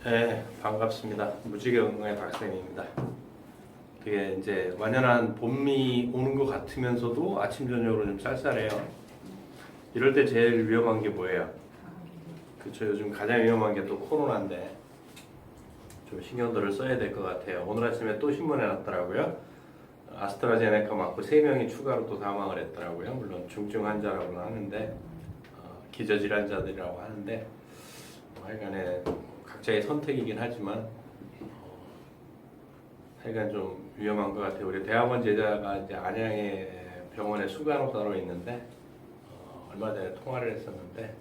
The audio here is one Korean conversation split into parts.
네, 반갑습니다. 무지개 건강의 박사님입니다. 그게 이제 완연한 봄이 오는 것 같으면서도 아침 저녁으로 좀 쌀쌀해요. 이럴 때 제일 위험한 게 뭐예요? 그쵸, 요즘 가장 위험한 게 또 코로나인데 좀 신경들을 써야 될 것 같아요. 오늘 아침에 또 신문에 났더라고요. 아스트라제네카 맞고 3명이 추가로 또 사망을 했더라고요. 물론 중증 환자라고는 하는데 기저질환자들이라고 하는데 하여간에 각자의 선택이긴 하지만 하여간 좀 위험한 것 같아요. 우리 대학원 제자가 이제 안양의 병원에 수간호사로 있는데 얼마 전에 통화를 했었는데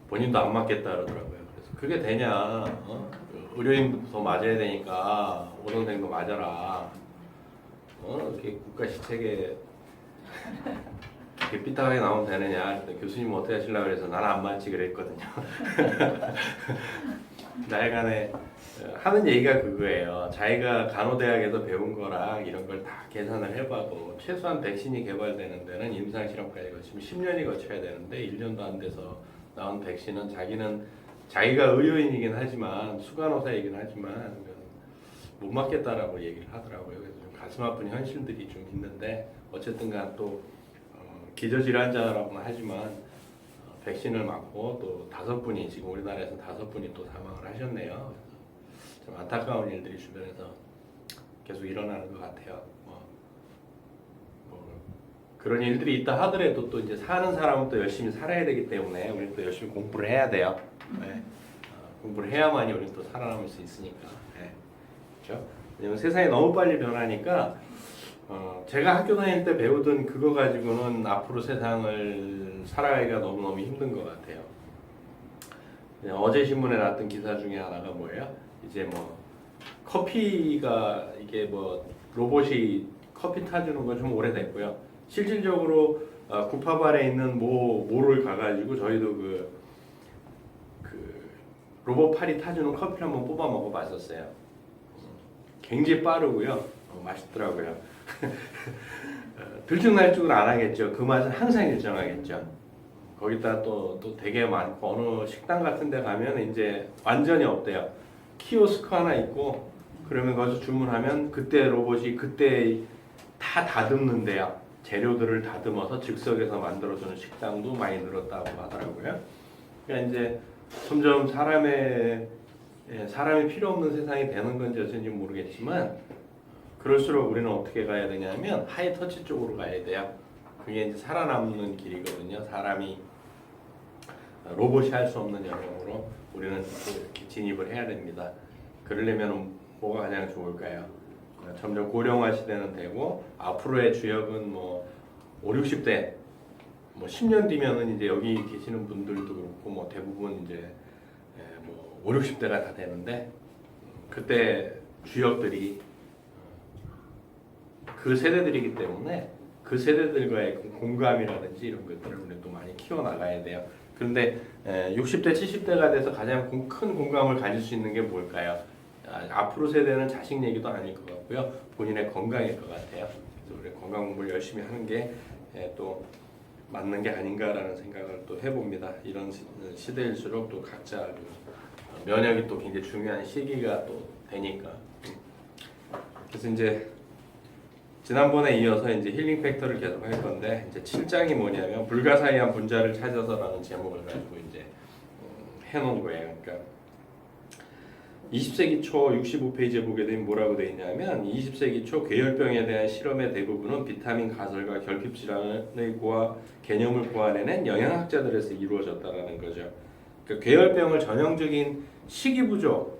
본인도 안 맞겠다 그러더라고요. 그래서 그게 되냐? 의료인부터 맞아야 되니까 오동생도 맞아라. 이렇게 국가 시책에 이렇게 삐딱하게 나오면 되느냐? 교수님 어떻게 하시려고 그래서 나는 안 맞지 그랬거든요. 나여간에 하는 얘기가 그거예요. 자기가 간호대학에서 배운 거랑 이런 걸 다 계산을 해봐도 최소한 백신이 개발되는 데는 임상실험까지 거치면 10년이 거쳐야 되는데 1년도 안 돼서 나온 백신은 자기가 의료인이긴 하지만 수간호사이긴 하지만 못 맞겠다라고 얘기를 하더라고요. 그래서 좀 가슴 아픈 현실들이 좀 있는데 어쨌든간 또 기저질환자라고는 하지만 백신을 맞고 또 5분이 지금 우리나라에서 5분이 또 사망을 하셨네요. 그래서 좀 안타까운 일들이 주변에서 계속 일어나는 것 같아요. 그런 일들이 있다 하더라도 또 이제 사는 사람은 또 열심히 살아야 되기 때문에 우리는 또 열심히 공부를 해야 돼요. 네. 공부를 해야만이 우리는 또 살아남을 수 있으니까. 네. 그렇죠? 왜냐면 세상이 너무 빨리 변하니까 제가 학교 다닐 때 배우던 그거 가지고는 앞으로 세상을 살아가기가 너무너무 힘든 것 같아요. 어제 신문에 났던 기사 중에 하나가 뭐예요? 이제 뭐 커피가 이게 뭐 로봇이 커피 타주는 건 좀 오래됐고요. 실질적으로 구파발에 있는 모를 가가지고 저희도 그 로봇 팔이 타주는 커피를 한번 뽑아 먹어봤었어요. 굉장히 빠르고요. 맛있더라고요. 들쭉날쭉은 안 하겠죠. 그 맛은 항상 일정하겠죠. 거기다 또 되게 많고 어느 식당 같은 데 가면 이제 완전히 없대요. 키오스크 하나 있고 그러면 거기서 주문하면 그때 로봇이 그때 다 다듬는데요. 재료들을 다듬어서 즉석에서 만들어주는 식당도 많이 늘었다고 하더라고요. 그러니까 이제 점점 사람이 필요 없는 세상이 되는 건지 어쩐지 모르겠지만 그럴수록 우리는 어떻게 가야 되냐면 하이터치 쪽으로 가야 돼요. 그게 이제 살아남는 길이거든요. 사람이 로봇이 할 수 없는 영역으로 우리는 이렇게 진입을 해야 됩니다. 그러려면 뭐가 가장 좋을까요? 점점 고령화 시대는 되고 앞으로의 주역은 뭐 5, 60대 뭐 10년 뒤면은 이제 여기 계시는 분들도 그렇고 뭐 대부분 이제 뭐 5, 60대가 다 되는데 그때 주역들이 그 세대들이기 때문에 그 세대들과의 공감이라든지 이런 것들을 우리 또 많이 키워나가야 돼요. 그런데 60대, 70대가 돼서 가장 큰 공감을 가질 수 있는 게 뭘까요? 앞으로 세대는 자식 얘기도 아닐 것 같고요. 본인의 건강일 것 같아요. 그래서 우리 건강 공부를 열심히 하는 게 또 맞는 게 아닌가라는 생각을 또 해봅니다. 이런 시대일수록 또 각자 면역이 또 굉장히 중요한 시기가 또 되니까. 그래서 이제 지난번에 이어서 이제 힐링 팩터를 계속 할 건데 이제 7장이 뭐냐면 불가사의한 분자를 찾아서라는 제목을 가지고 이제 해놓은 거예요. 그러니까 20세기 초 65페이지에 보게 되면 뭐라고 되어 있냐면 20세기 초 괴혈병에 대한 실험의 대부분은 비타민 가설과 결핍 질환의 개념을 고안해낸 영양학자들에서 이루어졌다라는 거죠. 그러니까 괴혈병을 전형적인 식이부족에서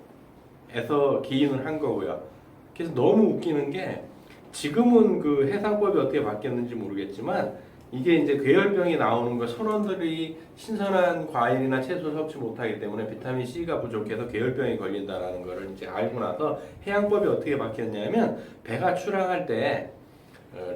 기인을 한 거고요. 그래서 너무 웃기는 게 지금은 그 해상법이 어떻게 바뀌었는지 모르겠지만 이게 이제 괴혈병이 나오는 거 선원들이 신선한 과일이나 채소 섭취 못하기 때문에 비타민 C가 부족해서 괴혈병이 걸린다라는 거를 이제 알고 나서 해양법이 어떻게 바뀌었냐면 배가 출항할 때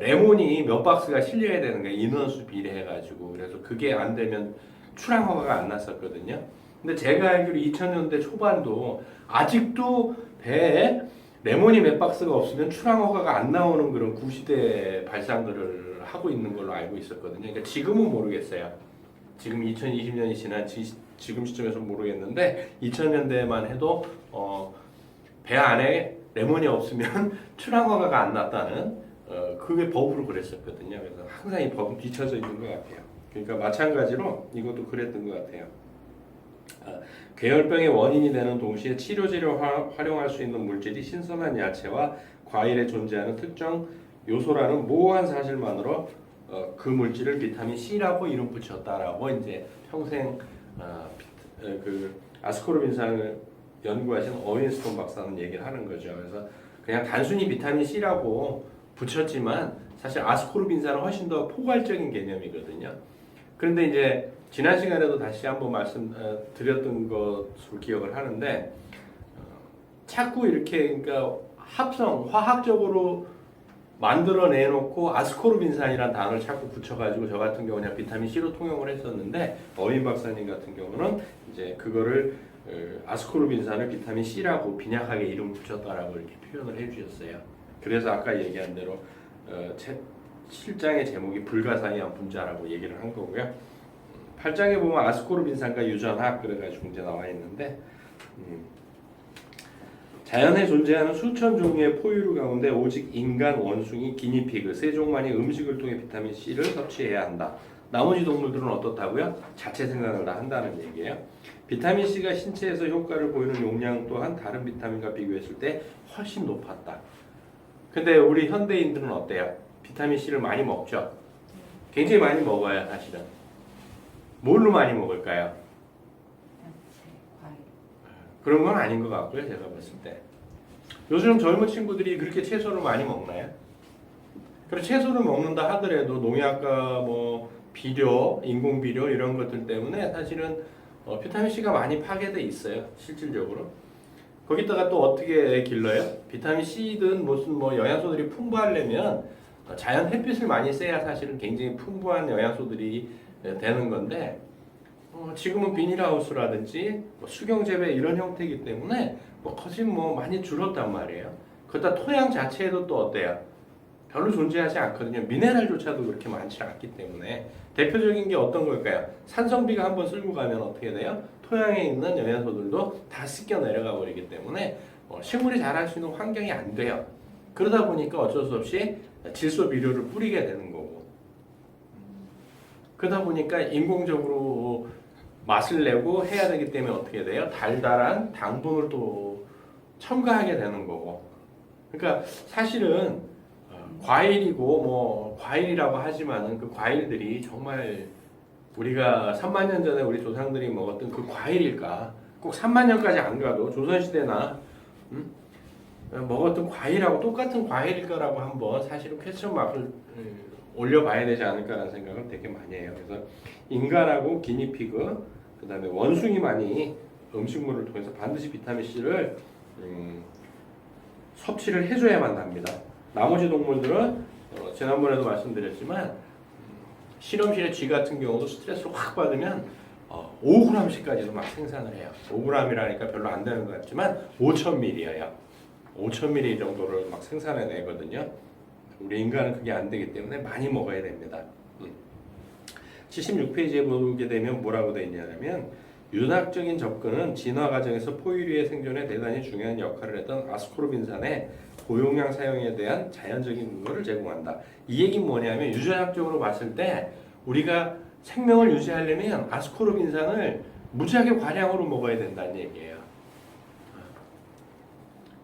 레몬이 몇 박스가 실려야 되는 거예요. 인원수 비례해가지고. 그래서 그게 안 되면 출항 허가가 안 났었거든요. 근데 제가 알기로 2000년대 초반도 아직도 배에 레몬이 몇 박스가 없으면 출항 허가가 안 나오는 그런 구시대 발상들을 하고 있는 걸로 알고 있었거든요. 그러니까 지금은 모르겠어요. 지금 2020년이 지난 지금 시점에서 모르겠는데 2000년대만 해도 배 안에 레몬이 없으면 출항허가가 안 났다는 그게 법으로 그랬었거든요. 그래서 항상 이 법은 뒤쳐져 있는 것 같아요. 그러니까 마찬가지로 이것도 그랬던 것 같아요. 괴혈병의 원인이 되는 동시에 치료제로 활용할 수 있는 물질이 신선한 야채와 과일에 존재하는 특정 요소라는 모호한 사실만으로 그 물질을 비타민 C라고 이름 붙였다라고 이제 평생 그 아스코르빈산을 연구하신 어윈스톤 박사는 얘기를 하는 거죠. 그래서 그냥 단순히 비타민 C라고 붙였지만 사실 아스코르빈산은 훨씬 더 포괄적인 개념이거든요. 그런데 이제 지난 시간에도 다시 한번 말씀드렸던 것으로 기억을 하는데 자꾸 이렇게 그러니까 화학적으로 만들어내놓고 아스코르빈산이라는 단어를 자꾸 붙여가지고 저 같은 경우는 그냥 비타민 C로 통용을 했었는데 어윈 박사님 같은 경우는 이제 그거를 아스코르빈산을 비타민 C라고 빈약하게 이름 붙였다라고 이렇게 표현을 해주셨어요. 그래서 아까 얘기한 대로 7장의 제목이 불가사의한 분자라고 얘기를 한 거고요. 8장에 보면 아스코르빈산과 유전학 그래가지고 이제 나와 있는데 자연에 존재하는 수천 종류의 포유류 가운데 오직 인간, 원숭이, 기니피그 세 종만이 음식을 통해 비타민 C를 섭취해야 한다. 나머지 동물들은 어떻다고요? 자체 생산을 다 한다는 얘기예요. 비타민 C가 신체에서 효과를 보이는 용량 또한 다른 비타민과 비교했을 때 훨씬 높았다. 근데 우리 현대인들은 어때요? 비타민 C를 많이 먹죠? 굉장히 많이 먹어요, 사실은. 뭘로 많이 먹을까요? 그런 건 아닌 것 같고요, 제가 봤을 때. 요즘 젊은 친구들이 그렇게 채소를 많이 먹나요? 그리고 채소를 먹는다 하더라도 농약과 뭐 비료, 인공 비료 이런 것들 때문에 사실은 비타민 C가 많이 파괴돼 있어요, 실질적으로. 거기다가 또 어떻게 길러요? 비타민 C든 무슨 뭐 영양소들이 풍부하려면 자연 햇빛을 많이 쐬야 사실은 굉장히 풍부한 영양소들이 되는 건데 지금은 비닐하우스라든지 수경재배 이런 형태이기 때문에 거진 많이 줄었단 말이에요. 그러다 토양 자체에도 또 어때요? 별로 존재하지 않거든요. 미네랄조차도 그렇게 많지 않기 때문에 대표적인 게 어떤 걸까요? 산성비가 한번 쓸고 가면 어떻게 돼요? 토양에 있는 영양소들도 다 씻겨 내려가 버리기 때문에 식물이 자랄 수 있는 환경이 안 돼요. 그러다 보니까 어쩔 수 없이 질소 비료를 뿌리게 되는 거고 그러다 보니까 인공적으로 맛을 내고 해야 되기 때문에 어떻게 돼요? 달달한 당분을 또 첨가하게 되는 거고 그러니까 사실은 과일이고 과일이라고 하지만은 그 과일들이 정말 우리가 3만 년 전에 우리 조상들이 먹었던 그 과일일까? 꼭 3만 년까지 안 가도 조선시대나 먹었던 과일하고 똑같은 과일일까라고 한번 사실은 퀘스천 마크를 올려봐야 되지 않을까라는 생각을 되게 많이 해요. 그래서 인간하고 기니피그, 그 다음에 원숭이만이 음식물을 통해서 반드시 비타민 C를 섭취를 해줘야만 합니다. 나머지 동물들은 지난번에도 말씀드렸지만 실험실의 쥐 같은 경우도 스트레스를 확 받으면 5g씩까지도 막 생산을 해요. 5g이라니까 별로 안 되는 것 같지만 5,000ml예요. 5,000ml 정도를 막 생산해내거든요. 우리 인간은 그게 안 되기 때문에 많이 먹어야 됩니다. 76페이지에 보게 되면 뭐라고 되어 있냐면 윤학적인 접근은 진화 과정에서 포유류의 생존에 대단히 중요한 역할을 했던 아스코르빈산의 고용량 사용에 대한 자연적인 근거를 제공한다. 이 얘기는 뭐냐면 유전학적으로 봤을 때 우리가 생명을 유지하려면 아스코르빈산을 무지하게 과량으로 먹어야 된다는 얘기예요.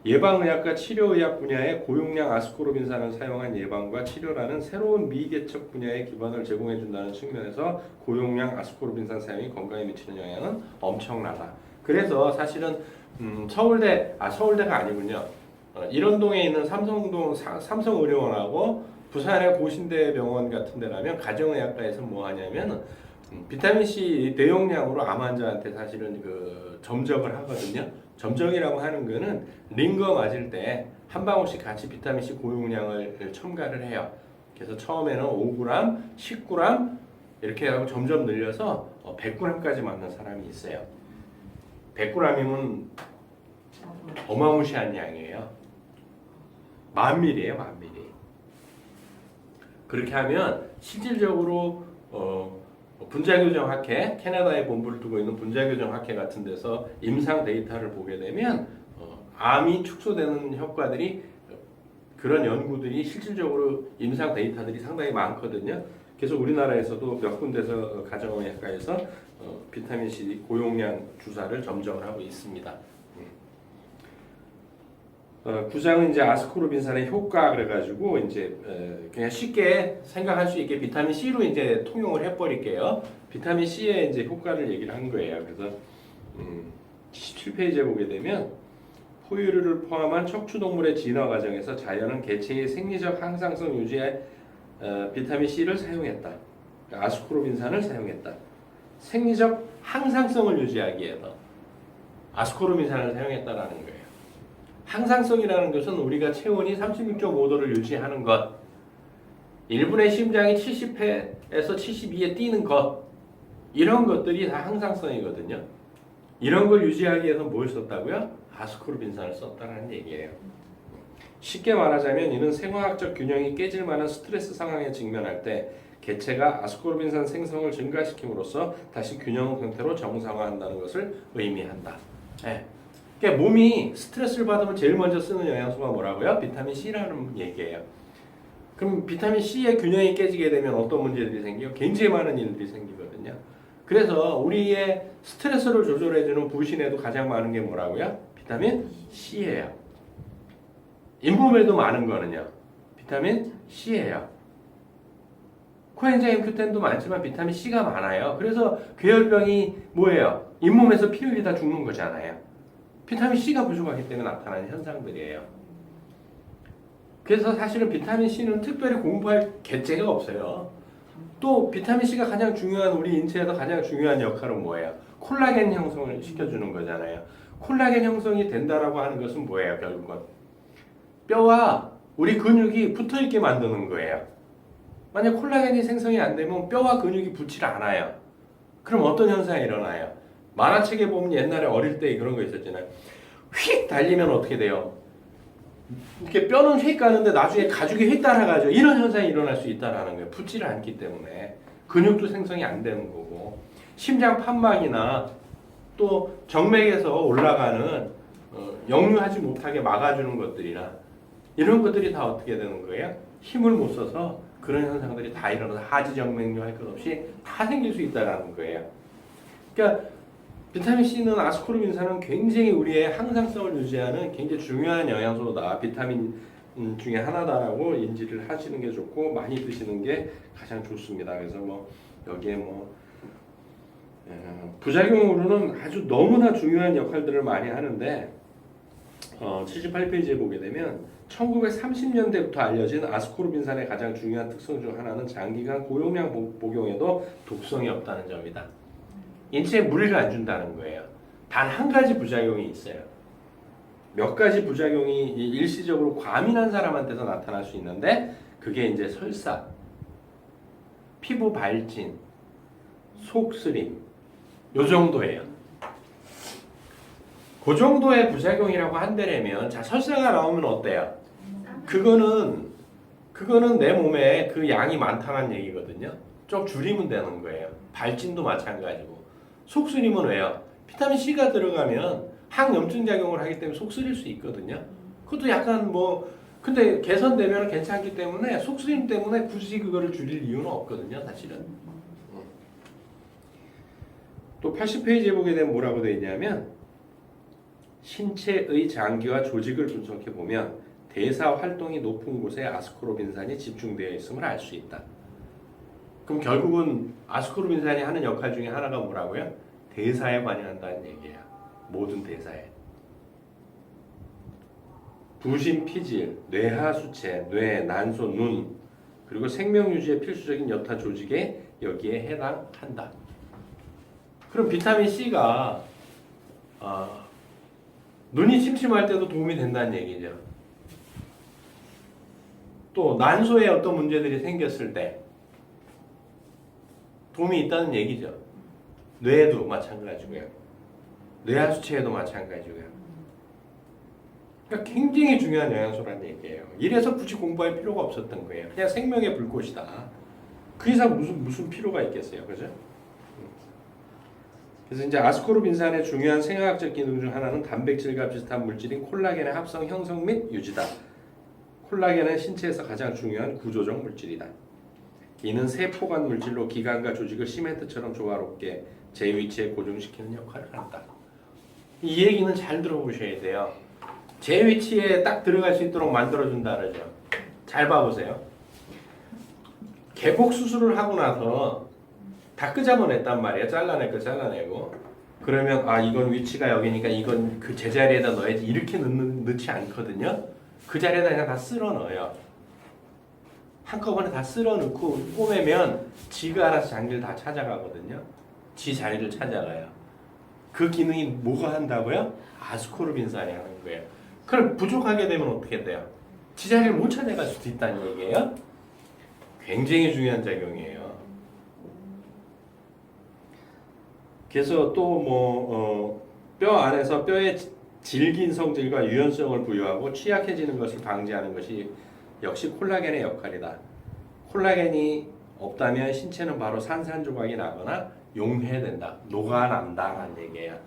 예방의학과 치료의학 분야에 고용량 아스코르빈산을 사용한 예방과 치료라는 새로운 미개척 분야의 기반을 제공해준다는 측면에서 고용량 아스코르빈산 사용이 건강에 미치는 영향은 엄청나다. 그래서 사실은 서울대가 아니군요. 일원동에 있는 삼성의료원하고 부산의 고신대병원 같은 데 가면 가정의학과에서 뭐 하냐면 비타민 C 대용량으로 암 환자한테 사실은 그 점적을 하거든요. 점적이라고 하는 거는 링거 맞을 때 한 방울씩 같이 비타민 C 고용량을 첨가를 해요. 그래서 처음에는 5g, 10g 이렇게 하고 점점 늘려서 100g까지 맞는 사람이 있어요. 100g이면 어마무시한 양이에요. 10,000ml예요, 10,000ml. 그렇게 하면 실질적으로 분자교정학회, 캐나다에 본부를 두고 있는 분자교정학회 같은 데서 임상 데이터를 보게 되면 암이 축소되는 효과들이 그런 연구들이 실질적으로 임상 데이터들이 상당히 많거든요. 그래서 우리나라에서도 몇 군데서 가정의학과에서 비타민 C 고용량 주사를 점정을 하고 있습니다. 9장은 이제 아스코르빈산의 효과 그래가지고 이제 그냥 쉽게 생각할 수 있게 비타민 C로 이제 통용을 해버릴게요. 비타민 C의 이제 효과를 얘기를 한 거예요. 그래서 17페이지에 보게 되면 포유류를 포함한 척추동물의 진화 과정에서 자연은 개체의 생리적 항상성 유지에 비타민 C를 사용했다. 그러니까 아스코르빈산을 사용했다. 생리적 항상성을 유지하기 위해서 아스코르빈산을 사용했다라는 거예요. 항상성이라는 것은 우리가 체온이 36.5도를 유지하는 것, 1분의 심장이 70회에서 72에 뛰는 것, 이런 것들이 다 항상성이거든요. 이런 걸 유지하기 위해서 뭘 썼다고요? 아스코르빈산을 썼다는 얘기예요. 쉽게 말하자면 이는 생화학적 균형이 깨질 만한 스트레스 상황에 직면할 때 개체가 아스코르빈산 생성을 증가시킴으로써 다시 균형 상태로 정상화한다는 것을 의미한다. 네. 그러니까 몸이 스트레스를 받으면 제일 먼저 쓰는 영양소가 뭐라고요? 비타민 C라는 얘기예요. 그럼 비타민 C의 균형이 깨지게 되면 어떤 문제들이 생겨요? 굉장히 많은 일들이 생기거든요. 그래서 우리의 스트레스를 조절해주는 부신에도 가장 많은 게 뭐라고요? 비타민 C예요. 잇몸에도 많은 거는요. 비타민 C예요. 코엔자임 Q10도 많지만 비타민 C가 많아요. 그래서 괴혈병이 뭐예요? 잇몸에서 피 흘리다 죽는 거잖아요. 비타민 C가 부족하기 때문에 나타나는 현상들이에요. 그래서 사실은 비타민 C는 특별히 공부할 개체가 없어요. 또 비타민 C가 가장 중요한 우리 인체에서 가장 중요한 역할은 뭐예요? 콜라겐 형성을 시켜주는 거잖아요. 콜라겐 형성이 된다라고 하는 것은 뭐예요? 결국은 뼈와 우리 근육이 붙어있게 만드는 거예요. 만약 콜라겐이 생성이 안 되면 뼈와 근육이 붙질 않아요. 그럼 어떤 현상이 일어나요? 만화책에 보면 옛날에 어릴 때 그런 거 있었잖아요. 휙 달리면 어떻게 돼요? 이렇게 뼈는 휙 가는데 나중에 가죽이 휙 따라가죠. 이런 현상이 일어날 수 있다는 거예요. 붙지를 않기 때문에. 근육도 생성이 안 되는 거고. 심장 판막이나 또 정맥에서 올라가는 역류하지 못하게 막아주는 것들이나 이런 것들이 다 어떻게 되는 거예요? 힘을 못 써서 그런 현상들이 다 일어나서 하지정맥류 할 것 없이 다 생길 수 있다는 거예요. 그러니까 비타민 C는 아스코르빈산은 굉장히 우리의 항상성을 유지하는 굉장히 중요한 영양소다. 비타민 중에 하나다라고 인지를 하시는 게 좋고 많이 드시는 게 가장 좋습니다. 그래서 뭐 여기에 부작용으로는 아주 너무나 중요한 역할들을 많이 하는데 78페이지에 보게 되면 1930년대부터 알려진 아스코르빈산의 가장 중요한 특성 중 하나는 장기간 고용량 복용에도 독성이 없다는 점이다. 인체에 무리를 안 준다는 거예요. 단 한 가지 부작용이 있어요. 몇 가지 부작용이 일시적으로 과민한 사람한테서 나타날 수 있는데 그게 이제 설사, 피부 발진, 속쓰림 요 정도예요. 그 정도의 부작용이라고 한다면 자 설사가 나오면 어때요? 그거는 내 몸에 그 양이 많다는 얘기거든요. 좀 줄이면 되는 거예요. 발진도 마찬가지고. 속쓰림은 왜요? 비타민 C가 들어가면 항염증 작용을 하기 때문에 속 쓰릴 수 있거든요. 그것도 약간 근데 개선되면 괜찮기 때문에 속쓰림 때문에 굳이 그거를 줄일 이유는 없거든요, 사실은. 또 80페이지에 보게 되면 뭐라고 되어 있냐면 신체의 장기와 조직을 분석해 보면 대사 활동이 높은 곳에 아스코르빈산이 집중되어 있음을 알 수 있다. 그럼 결국은 아스코르빈산이 하는 역할 중에 하나가 뭐라고요? 대사에 관여한다는 얘기예요. 모든 대사에. 부신, 피질, 뇌하수체, 뇌, 난소, 눈 그리고 생명유지에 필수적인 여타 조직에 여기에 해당한다. 그럼 비타민 C가 눈이 침침할 때도 도움이 된다는 얘기죠. 또 난소에 어떤 문제들이 생겼을 때 도움이 있다는 얘기죠. 뇌에도 마찬가지고요. 뇌하수체에도 마찬가지고요. 그러니까 굉장히 중요한 영양소라는 얘기예요. 이래서 굳이 공부할 필요가 없었던 거예요. 그냥 생명의 불꽃이다. 그 이상 무슨 필요가 있겠어요, 그죠? 그래서 이제 아스코르빈산의 중요한 생화학적 기능 중 하나는 단백질과 비슷한 물질인 콜라겐의 합성, 형성 및 유지다. 콜라겐은 신체에서 가장 중요한 구조적 물질이다. 이는 세포간 물질로 기관과 조직을 시멘트처럼 조화롭게 제 위치에 고정시키는 역할을 한다. 이 얘기는 잘 들어보셔야 돼요. 제 위치에 딱 들어갈 수 있도록 만들어준다 그러죠. 잘 봐보세요. 개복 수술을 하고 나서 다 끄집어냈단 말이에요. 잘라내고 그러면 아 이건 위치가 여기니까 이건 그 제자리에다 넣어야지 이렇게 넣지 않거든요. 그 자리에다 그냥 다 쓸어 넣어요. 한꺼번에 다 쓸어 넣고 꼬매면 지가 알아서 장기를 다 찾아가거든요. 지 자리를 찾아가요. 그 기능이 뭐가 한다고요? 아스코르빈산이 하는 거예요. 그럼 부족하게 되면 어떻게 돼요? 지 자리를 못 찾아갈 수도 있다는 얘기예요. 굉장히 중요한 작용이에요. 그래서 또 뼈 안에서 뼈의 질긴 성질과 유연성을 부여하고 취약해지는 것을 방지하는 것이 역시 콜라겐의 역할이다. 콜라겐이 없다면 신체는 바로 산산조각이 나거나 용해된다. 녹아난다라는 얘기예요.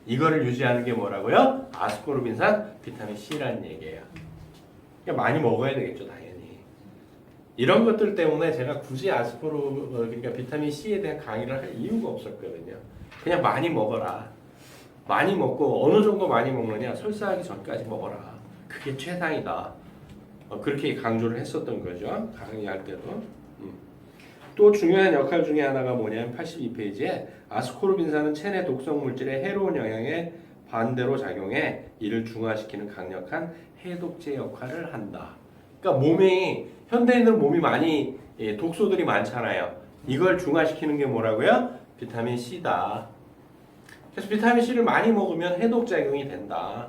이거를 유지하는 게 뭐라고요? 아스코르빈산, 비타민 C라는 얘기예요. 그러니까 많이 먹어야 되겠죠, 당연히. 이런 것들 때문에 제가 굳이 그러니까 비타민 C에 대한 강의를 할 이유가 없었거든요. 그냥 많이 먹어라. 많이 먹고 어느 정도 많이 먹느냐? 설사하기 전까지 먹어라. 그게 최상이다. 그렇게 강조를 했었던 거죠. 강의할 때도. 또 중요한 역할 중에 하나가 뭐냐면 82페이지에 아스코르빈산은 체내 독성 물질의 해로운 영향에 반대로 작용해 이를 중화시키는 강력한 해독제 역할을 한다. 그러니까 현대인들은 몸이 많이 독소들이 많잖아요. 이걸 중화시키는 게 뭐라고요? 비타민 C다. 그래서 비타민 C를 많이 먹으면 해독작용이 된다.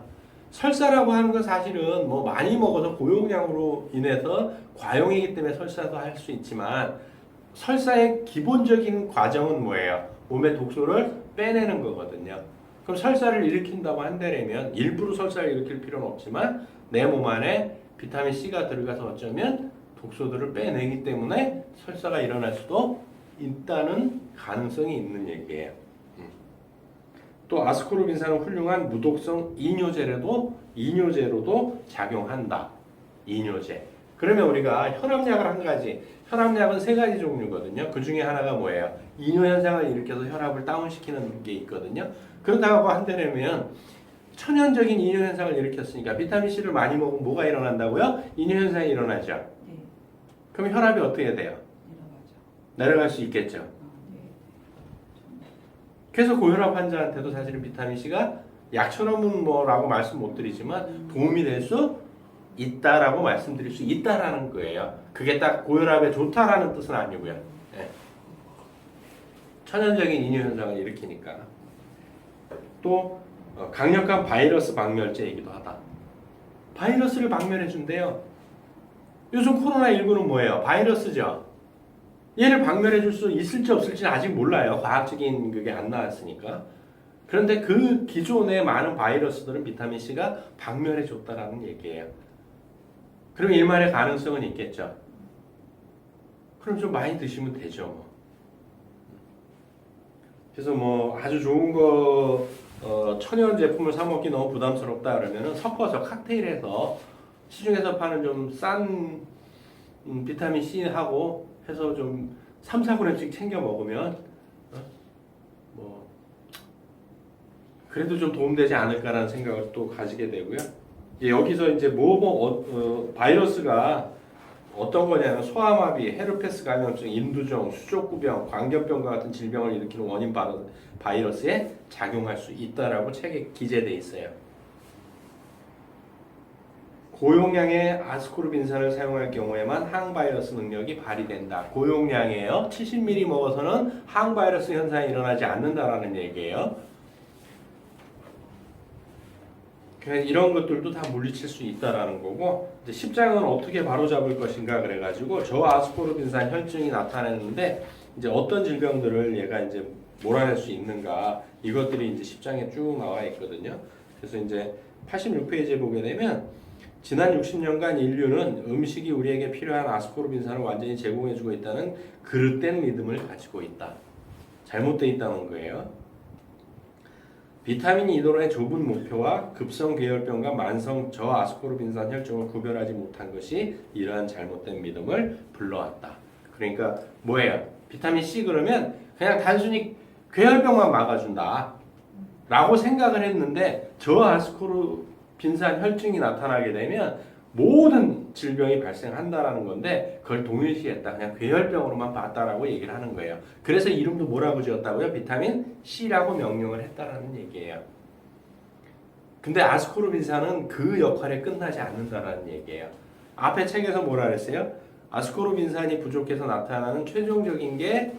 설사라고 하는 건 사실은 많이 먹어서 고용량으로 인해서 과용이기 때문에 설사도 할 수 있지만 설사의 기본적인 과정은 뭐예요? 몸의 독소를 빼내는 거거든요. 그럼 설사를 일으킨다고 한다면 일부러 설사를 일으킬 필요는 없지만 내 몸 안에 비타민 C가 들어가서 어쩌면 독소들을 빼내기 때문에 설사가 일어날 수도 있다는 가능성이 있는 얘기예요. 또 아스코르빈산은 훌륭한 무독성 이뇨제로도 작용한다. 이뇨제. 그러면 우리가 혈압약을 한 가지, 혈압약은 세 가지 종류거든요. 그 중에 하나가 뭐예요? 이뇨 현상을 일으켜서 혈압을 다운시키는 게 있거든요. 그렇다고 한다면 천연적인 이뇨 현상을 일으켰으니까 비타민 C를 많이 먹으면 뭐가 일어난다고요? 이뇨 현상이 일어나죠. 네. 그럼 혈압이 어떻게 돼요? 내려갈 수 있겠죠. 그래서 고혈압 환자한테도 사실은 비타민 C가 약처럼은 뭐라고 말씀 못 드리지만 도움이 될 수 있다라고 말씀드릴 수 있다라는 거예요. 그게 딱 고혈압에 좋다라는 뜻은 아니고요. 네. 천연적인 이뇨 현상을 일으키니까. 또 강력한 바이러스 박멸제이기도 하다. 바이러스를 박멸해 준대요. 요즘 코로나19는 뭐예요? 바이러스죠. 얘를 박멸해 줄 수 있을지 없을지는 아직 몰라요. 과학적인 그게 안 나왔으니까. 그런데 그 기존의 많은 바이러스들은 비타민 C가 박멸해 줬다라는 얘기예요. 그럼 일만의 가능성은 있겠죠. 그럼 좀 많이 드시면 되죠. 그래서 아주 좋은 거 천연 제품을 사 먹기 너무 부담스럽다 그러면은 섞어서 칵테일해서 시중에서 파는 좀 싼 비타민 C하고 해서 좀 3, 4g씩 챙겨 먹으면 그래도 좀 도움되지 않을까라는 생각을 또 가지게 되고요. 여기서 이제 바이러스가 어떤 거냐면 소아마비, 헤르페스 감염증, 인두종, 수족구병, 광견병과 같은 질병을 일으키는 원인 바이러스에 작용할 수 있다라고 책에 기재돼 있어요. 고용량의 아스코르빈산을 사용할 경우에만 항바이러스 능력이 발휘된다. 고용량이에요. 70ml 먹어서는 항바이러스 현상이 일어나지 않는다라는 얘기예요. 이런 것들도 다 물리칠 수 있다라는 거고, 이제 십장은 어떻게 바로잡을 것인가 그래가지고 저아스코르빈산 혈증이 나타나는데 이제 어떤 질병들을 얘가 이제 몰아낼 수 있는가, 이것들이 이제 십장에 쭉 나와 있거든요. 그래서 이제 86페이지에 보게 되면 지난 60년간 인류는 음식이 우리에게 필요한 아스코르빈산을 완전히 제공해주고 있다는 그릇된 믿음을 가지고 있다. 잘못되어 있다는 거예요. 비타민 이도론의 좁은 목표와 급성 괴혈병과 만성 저아스코르빈산 혈증을 구별하지 못한 것이 이러한 잘못된 믿음을 불러왔다. 그러니까 뭐예요? 비타민 C 그러면 그냥 단순히 괴혈병만 막아준다 라고 생각을 했는데 저아스코르빈산 혈증이 나타나게 되면 모든 질병이 발생한다라는 건데 그걸 동일시했다. 그냥 괴혈병으로만 봤다라고 얘기를 하는 거예요. 그래서 이름도 뭐라고 지었다고요? 비타민 C라고 명명을 했다라는 얘기예요. 근데 아스코르빈산은 그 역할에 끝나지 않는다라는 얘기예요. 앞에 책에서 뭐라 그랬어요? 아스코르빈산이 부족해서 나타나는 최종적인 게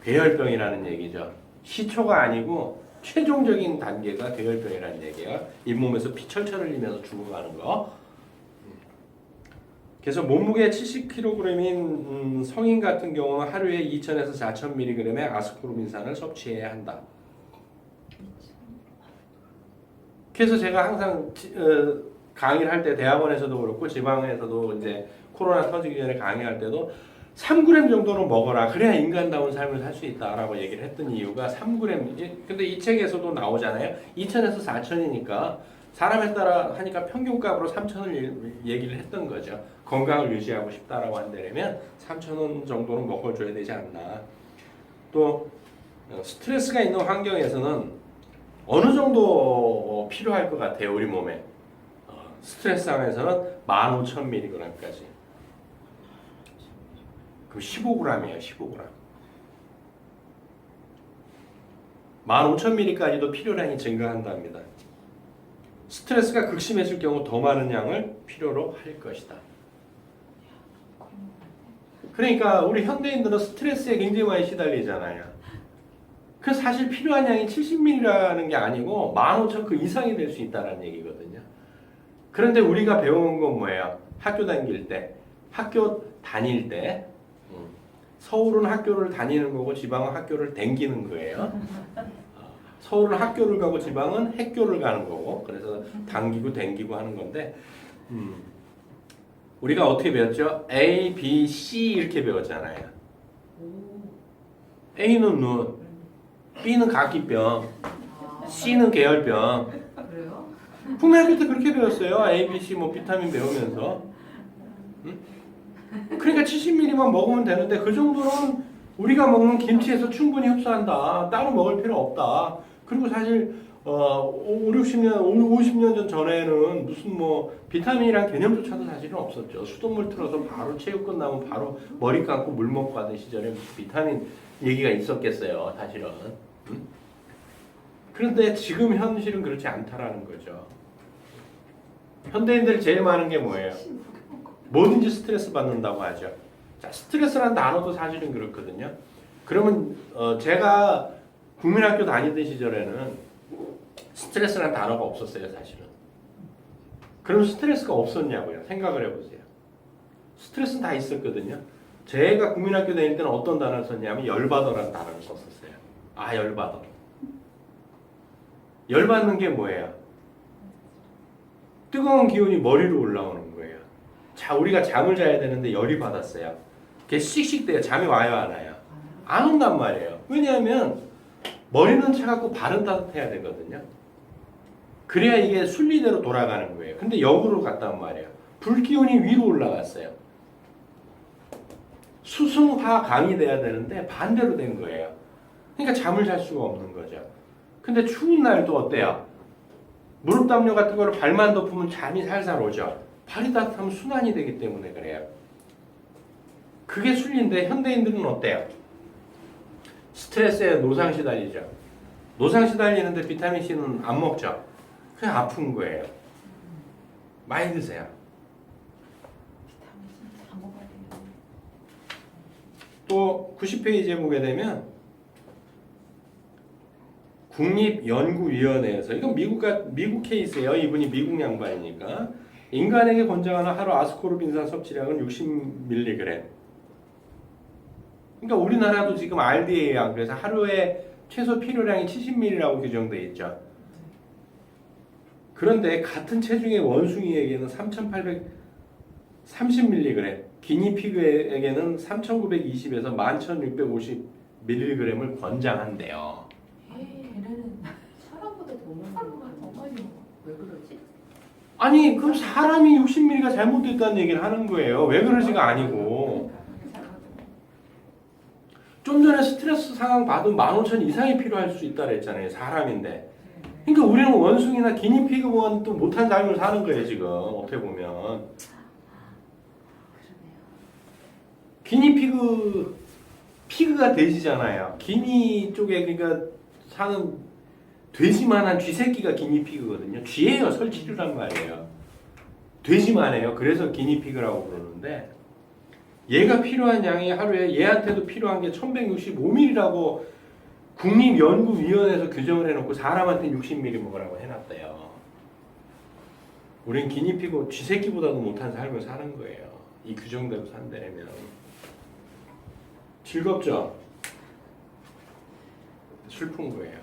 괴혈병이라는 얘기죠. 시초가 아니고 최종적인 단계가 괴혈병이라는 얘기예요. 잇몸에서 피 철철 흘리면서 죽어가는 거. 그래서 몸무게 70kg인 성인 같은 경우는 하루에 2000에서 4000mg의 아스코르빈산을 섭취해야 한다. 그래서 제가 항상 강의를 할 때 대학원에서도 그렇고 지방에서도 이제 코로나 터지기 전에 강의할 때도 3g 정도는 먹어라. 그래야 인간다운 삶을 살 수 있다라고 얘기를 했던 이유가 3g. 근데 이 책에서도 나오잖아요. 2000에서 4000이니까 사람에 따라 하니까 평균값으로 3,000을 얘기를 했던 거죠. 건강을 유지하고 싶다라고 한다면 3,000원 정도는 먹어줘야 되지 않나. 또 스트레스가 있는 환경에서는 어느 정도 필요할 것 같아요, 우리 몸에. 스트레스 상에서는 15,000mg까지. 그럼 15g이에요, 15g. 15,000mg까지도 필요량이 증가한답니다. 스트레스가 극심해질 경우 더 많은 양을 필요로 할 것이다. 그러니까 우리 현대인들은 스트레스에 굉장히 많이 시달리잖아요. 그 사실 필요한 양이 70ml라는 게 아니고 15,000 그 이상이 될 수 있다는 얘기거든요. 그런데 우리가 배워온 건 뭐예요? 학교 다닐 때 서울은 학교를 다니는 거고 지방은 학교를 댕기는 거예요. 서울은 학교를 가고 지방은 학교를 가는 거고 그래서 당기고 댕기고 하는 건데 우리가 어떻게 배웠죠? A, B, C 이렇게 배웠잖아요. A는 눈, B는 각기병, C는 계열병. 그래요? 국민학교 때 그렇게 배웠어요. A, B, C 뭐 비타민 배우면서. 그러니까 70ml만 먹으면 되는데 그 정도는 우리가 먹는 김치에서 충분히 흡수한다. 따로 먹을 필요 없다. 그리고 사실 5, 60년, 50년 전 전에는 무슨 뭐 비타민이란 개념조차도 사실은 없었죠. 수돗물 틀어서 바로 체육 끝나면 바로 머리 감고 물 먹고 하던 시절에 무슨 비타민 얘기가 있었겠어요. 사실은. 그런데 지금 현실은 그렇지 않다라는 거죠. 현대인들 제일 많은 게 뭐예요? 뭐든지 스트레스 받는다고 하죠. 자, 스트레스라는 단어도 사실은 그렇거든요. 그러면 제가 국민학교 다니던 시절에는 스트레스라는 단어가 없었어요, 사실은. 그럼 스트레스가 없었냐고요? 생각을 해보세요. 스트레스는 다 있었거든요. 제가 국민학교 다닐 때는 어떤 단어를 썼냐면 열받아라는 단어를 썼었어요. 아, 열받아. 열받는 게 뭐예요? 뜨거운 기운이 머리로 올라오는 거예요. 자, 우리가 잠을 자야 되는데 열이 받았어요. 그게 씩씩대요. 잠이 와요, 안 와요? 안 온단 말이에요. 왜냐하면 머리는 차갑고 발은 따뜻해야 되거든요. 그래야 이게 순리대로 돌아가는 거예요. 근데 역으로 갔단 말이에요. 불기운이 위로 올라갔어요. 수승화 강이 돼야 되는데 반대로 된 거예요. 그러니까 잠을 잘 수가 없는 거죠. 근데 추운 날도 어때요? 무릎 담요 같은 거를 발만 덮으면 잠이 살살 오죠. 발이 따뜻하면 순환이 되기 때문에 그래요. 그게 순리인데 현대인들은 어때요? 스트레스에 노상 시달리죠. 노상 시달리는데 비타민C는 안 먹죠. 그냥 아픈 거예요. 많이 드세요. 비타민C 다 먹어야 돼요. 또 90페이지에 보게 되면 국립연구위원회에서 이건 미국 케이스예요. 이분이 미국 양반이니까 인간에게 권장하는 하루 아스코르빈산 섭취량은 60mg. 그러니까 우리나라도 지금 RDA야. 그래서 하루에 최소 필요량이 70ml라고 규정되어 있죠. 그런데 같은 체중의 원숭이에게는 3,830mg, 기니피그에게는 3,920에서 11,650mg을 권장한대요. 걔네는 아니 그럼 사람이 60ml가 잘못됐다는 얘기를 하는 거예요. 왜 그러지가 아니고. 좀 전에 스트레스 상황 받으면 15,000 이상이 필요할 수 있다 그랬잖아요. 사람인데. 그러니까 우리는 원숭이나 기니피그와는 또 못한 삶을 사는 거예요. 지금 어떻게 보면. 피그가 돼지잖아요. 기니 쪽에 그러니까 사는 돼지만한 쥐새끼가 기니피그거든요. 쥐예요. 설치류란 말이에요. 돼지만 해요. 그래서 기니피그라고 그러는데 얘가 필요한 양이 하루에 얘한테도 필요한 게 1165ml라고 국립연구위원회에서 규정을 해놓고 사람한테 60ml 먹으라고 해놨대요. 우린 기니피그 쥐새끼보다도 못한 삶을 사는 거예요. 이 규정대로 산다면. 즐겁죠? 슬픈 거예요.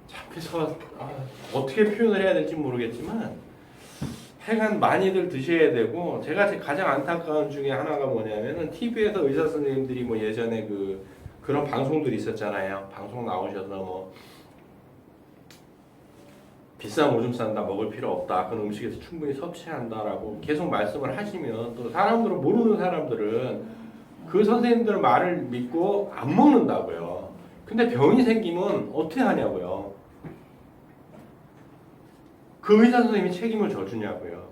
자, 그래서 어떻게 표현을 해야 될지 모르겠지만 하여간 많이들 드셔야 되고 제가 가장 안타까운 중에 하나가 뭐냐면은 TV에서 의사 선생님들이 뭐 예전에 그런 방송들이 있었잖아요. 방송 나오셔서 뭐 비싼 오줌 싼다 먹을 필요 없다. 그런 음식에서 충분히 섭취한다라고 계속 말씀을 하시면 또 사람들은 모르는 사람들은 그 선생님들 말을 믿고 안 먹는다고요. 근데 병이 생기면 어떻게 하냐고요. 그 의사 선생님이 책임을 져주냐고요.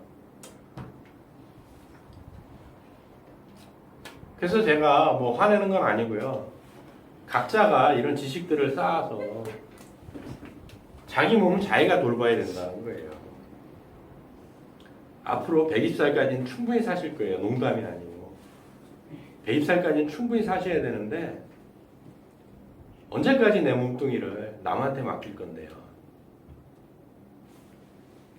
그래서 제가 뭐 화내는 건 아니고요. 각자가 이런 지식들을 쌓아서 자기 몸을 자기가 돌봐야 된다는 거예요. 앞으로 120살까지는 충분히 사실 거예요. 농담이 아니고. 120살까지는 충분히 사셔야 되는데 언제까지 내 몸뚱이를 남한테 맡길 건데요.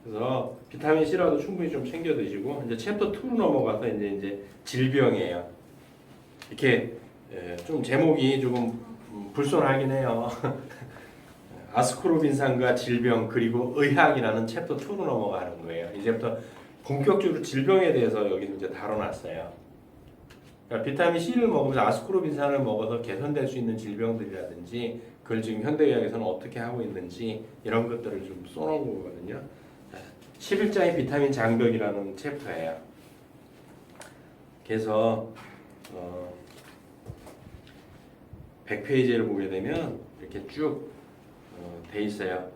그래서 비타민 C라도 충분히 좀 챙겨 드시고 이제 챕터 2로 넘어가서 이제 질병이에요. 이렇게 좀 제목이 조금 불손하긴 해요. 아스코르빈산과 질병 그리고 의학이라는 챕터 2로 넘어가는 거예요. 이제부터 본격적으로 질병에 대해서 여기는 이제 다뤄놨어요. 그러니까 비타민 C를 먹으면서 아스코르빈산을 먹어서 개선될 수 있는 질병들이라든지 그걸 지금 현대의학에서는 어떻게 하고 있는지 이런 것들을 좀 써놓은 거거든요. 11장의 비타민 장벽이라는 챕터예요. 그래서 100페이지를 보게 되면 이렇게 쭉 돼 있어요.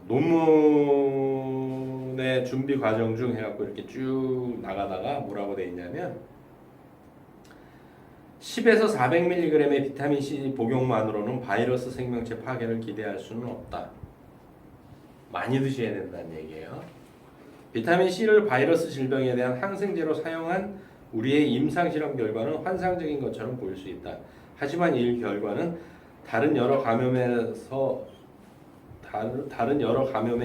논문의 준비 과정 중 해갖고 이렇게 쭉 나가다가 뭐라고 돼 있냐면 10에서 400mg의 비타민 C 복용만으로는 바이러스 생명체 파괴를 기대할 수는 없다. 많이 드셔야 된다는 얘기예요. 비타민 C를 바이러스 질병에 대한 항생제로 사용한 우리의 임상실험 결과는 환상적인 것처럼 보일 수 있다. 하지만 이 결과는 다른 여러 감염에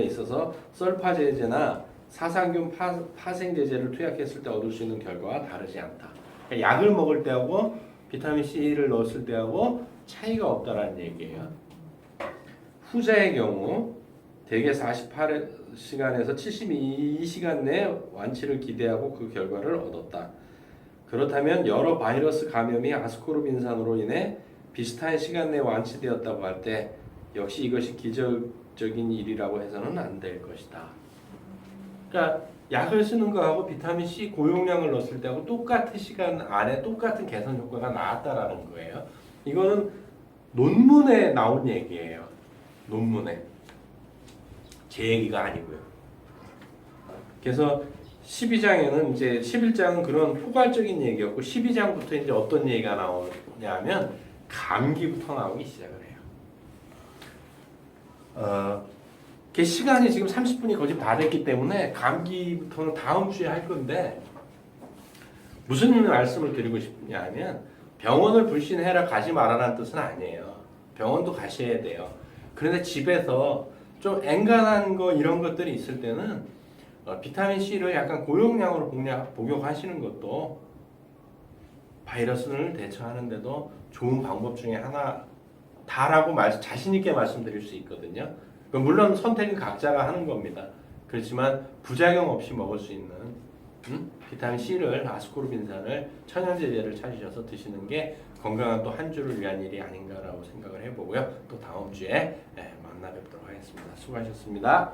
있어서 썰파제제나 사상균 파생제제를 투약했을 때 얻을 수 있는 결과와 다르지 않다. 그러니까 약을 먹을 때하고 비타민 C를 넣었을 때하고 차이가 없다라는 얘기예요. 후자의 경우 대개 48시간에서 72시간 내에 완치를 기대하고 그 결과를 얻었다. 그렇다면 여러 바이러스 감염이 아스코르빈산으로 인해 비슷한 시간 내에 완치되었다고 할 때 역시 이것이 기적적인 일이라고 해서는 안 될 것이다. 그러니까 약을 쓰는 거하고 비타민 C 고용량을 넣었을 때하고 똑같은 시간 안에 똑같은 개선 효과가 나왔다라는 거예요. 이거는 논문에 나온 얘기예요. 논문에. 제 얘기가 아니고요. 그래서 12장에는 이제 11장은 그런 포괄적인 얘기였고 12장부터 이제 어떤 얘기가 나오냐면 감기부터 나오기 시작을 해요. 그 시간이 지금 30분이 거의 다 됐기 때문에 감기부터는 다음 주에 할 건데 무슨 말씀을 드리고 싶냐면 병원을 불신해라 가지 말아라는 뜻은 아니에요. 병원도 가셔야 돼요. 그런데 집에서 좀 엔간한 거 이런 것들이 있을 때는 비타민 C를 약간 고용량으로 복용하시는 것도 바이러스를 대처하는데도 좋은 방법 중에 하나다라고 자신 있게 말씀드릴 수 있거든요. 물론 선택은 각자가 하는 겁니다. 그렇지만 부작용 없이 먹을 수 있는 비타민 C를 아스코르빈산을 천연제제를 찾으셔서 드시는 게 건강한 또 한 주를 위한 일이 아닌가라고 생각을 해보고요. 또 다음 주에 만나 뵙도록 하겠습니다. 수고하셨습니다.